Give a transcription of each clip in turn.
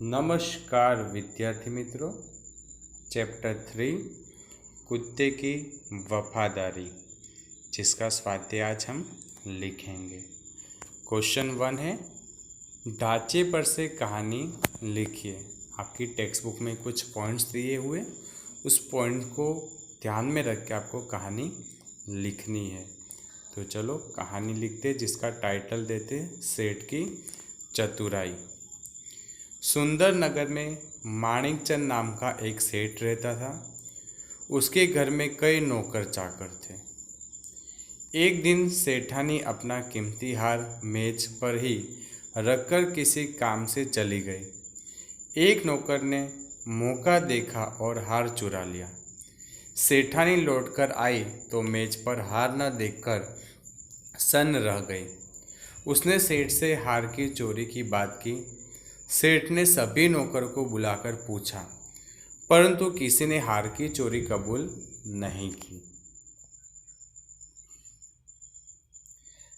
नमस्कार विद्यार्थी मित्रों। चैप्टर 3 कुत्ते की वफादारी, जिसका स्वाध्याय आज हम लिखेंगे। क्वेश्चन 1 है, ढांचे पर से कहानी लिखिए। आपकी टेक्स्ट बुक में कुछ पॉइंट्स दिए हुए, उस पॉइंट को ध्यान में रख के आपको कहानी लिखनी है। तो चलो कहानी लिखते, जिसका टाइटल देते सेठ की चतुराई। सुंदर नगर में माणिकचंद नाम का एक सेठ रहता था। उसके घर में कई नौकर चाकर थे। एक दिन सेठानी अपना कीमती हार मेज पर ही रखकर किसी काम से चली गई। एक नौकर ने मौका देखा और हार चुरा लिया। सेठानी लौटकर आई तो मेज पर हार न देखकर सन्न रह गई। उसने सेठ से हार की चोरी की बात की। सेठ ने सभी नौकर को बुलाकर पूछा, परंतु किसी ने हार की चोरी कबूल नहीं की।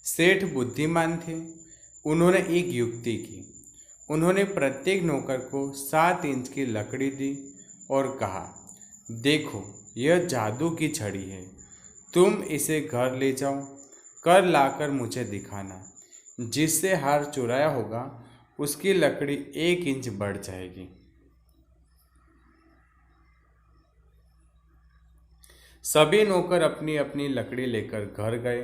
सेठ बुद्धिमान थे। उन्होंने एक युक्ति की। उन्होंने प्रत्येक नौकर को 7 इंच की लकड़ी दी और कहा, देखो यह जादू की छड़ी है, तुम इसे घर ले जाओ, कर लाकर मुझे दिखाना। जिससे हार चुराया होगा उसकी लकड़ी 1 इंच बढ़ जाएगी। सभी नौकर अपनी अपनी लकड़ी लेकर घर गए।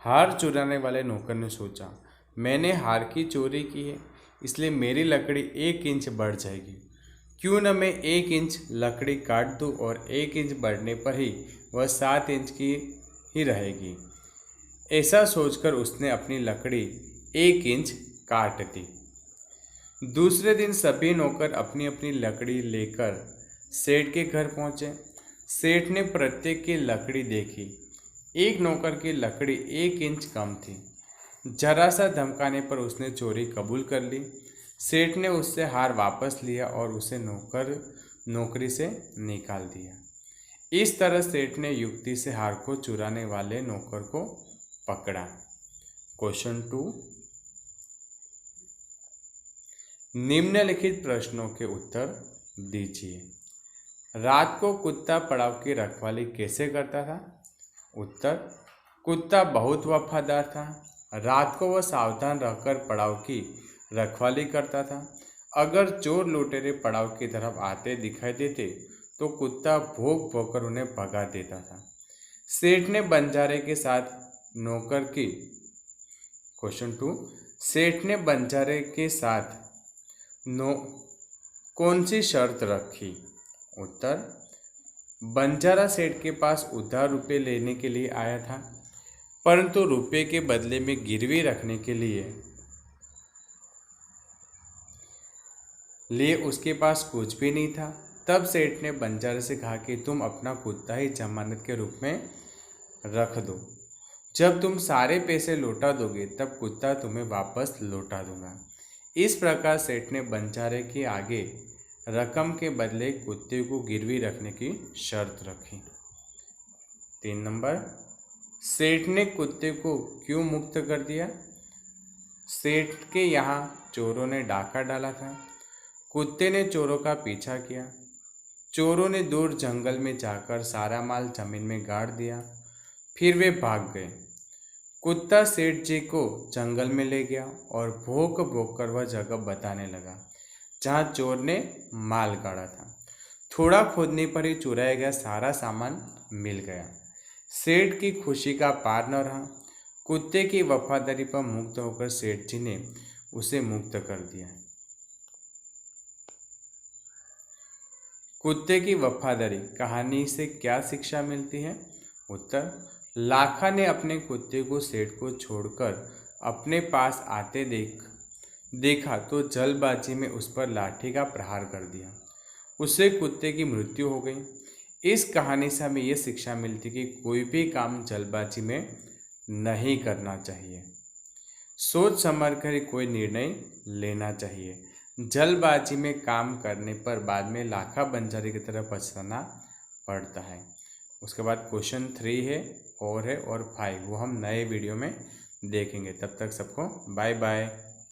हार चुराने वाले नौकर ने सोचा, मैंने हार की चोरी की है, इसलिए मेरी लकड़ी 1 इंच बढ़ जाएगी। क्यों न मैं 1 इंच लकड़ी काट दूं और 1 इंच बढ़ने पर ही वह 7 इंच की ही रहेगी। ऐसा सोचकर उसने अपनी लकड़ी 1 इंच काट दी। दूसरे दिन सभी नौकर अपनी अपनी लकड़ी लेकर सेठ के घर पहुंचे। सेठ ने प्रत्येक की लकड़ी देखी। एक नौकर की लकड़ी 1 इंच कम थी। जरा सा धमकाने पर उसने चोरी कबूल कर ली। सेठ ने उससे हार वापस लिया और उसे नौकरी से निकाल दिया। इस तरह सेठ ने युक्ति से हार को चुराने वाले नौकर को पकड़ा। क्वेश्चन 2, निम्नलिखित प्रश्नों के उत्तर दीजिए। रात को कुत्ता पड़ाव की रखवाली कैसे करता था? उत्तर, कुत्ता बहुत वफादार था। रात को वह सावधान रहकर पड़ाव की रखवाली करता था। अगर चोर लुटेरे पड़ाव की तरफ आते दिखाई देते तो कुत्ता भौंक भौंक कर उन्हें भगा देता था। सेठ ने बंजारे के साथ नौकर की क्वेश्चन 2, सेठ ने बंजारे के साथ कौन सी शर्त रखी? उत्तर, बंजारा सेठ के पास उधार रुपये लेने के लिए आया था, परंतु रुपये के बदले में गिरवी रखने के लिए उसके पास कुछ भी नहीं था। तब सेठ ने बंजारे से कहा कि तुम अपना कुत्ता ही जमानत के रूप में रख दो। जब तुम सारे पैसे लौटा दोगे तब कुत्ता तुम्हें वापस लौटा दूंगा। इस प्रकार सेठ ने बंजारे के आगे रकम के बदले कुत्ते को गिरवी रखने की शर्त रखी। 3 नंबर, सेठ ने कुत्ते को क्यों मुक्त कर दिया? सेठ के यहाँ चोरों ने डाका डाला था। कुत्ते ने चोरों का पीछा किया। चोरों ने दूर जंगल में जाकर सारा माल जमीन में गाड़ दिया, फिर वे भाग गए। कुत्ता सेठ जी को जंगल में ले गया और भौंक भौंक कर वह जगह बताने लगा जहाँ चोर ने माल गाड़ा था। थोड़ा खोदने पर ही चुराया गया सारा सामान मिल गया। सेठ की खुशी का पार न रहा। कुत्ते की वफादारी पर मुक्त होकर सेठ जी ने उसे मुक्त कर दिया। कुत्ते की वफादारी कहानी से क्या शिक्षा मिलती है? उत्तर, लाखा ने अपने कुत्ते को सेठ को छोड़कर अपने पास आते देखा तो जल्दबाजी में उस पर लाठी का प्रहार कर दिया। उससे कुत्ते की मृत्यु हो गई। इस कहानी से हमें यह शिक्षा मिलती कि कोई भी काम जल्दबाजी में नहीं करना चाहिए। सोच समझ कर कोई निर्णय लेना चाहिए। जल्दबाजी में काम करने पर बाद में लाखा बंजारे की तरह पछताना पड़ता है। उसके बाद क्वेश्चन 3 है, 4 है और 5, वो हम नए वीडियो में देखेंगे। तब तक सबको बाय बाय।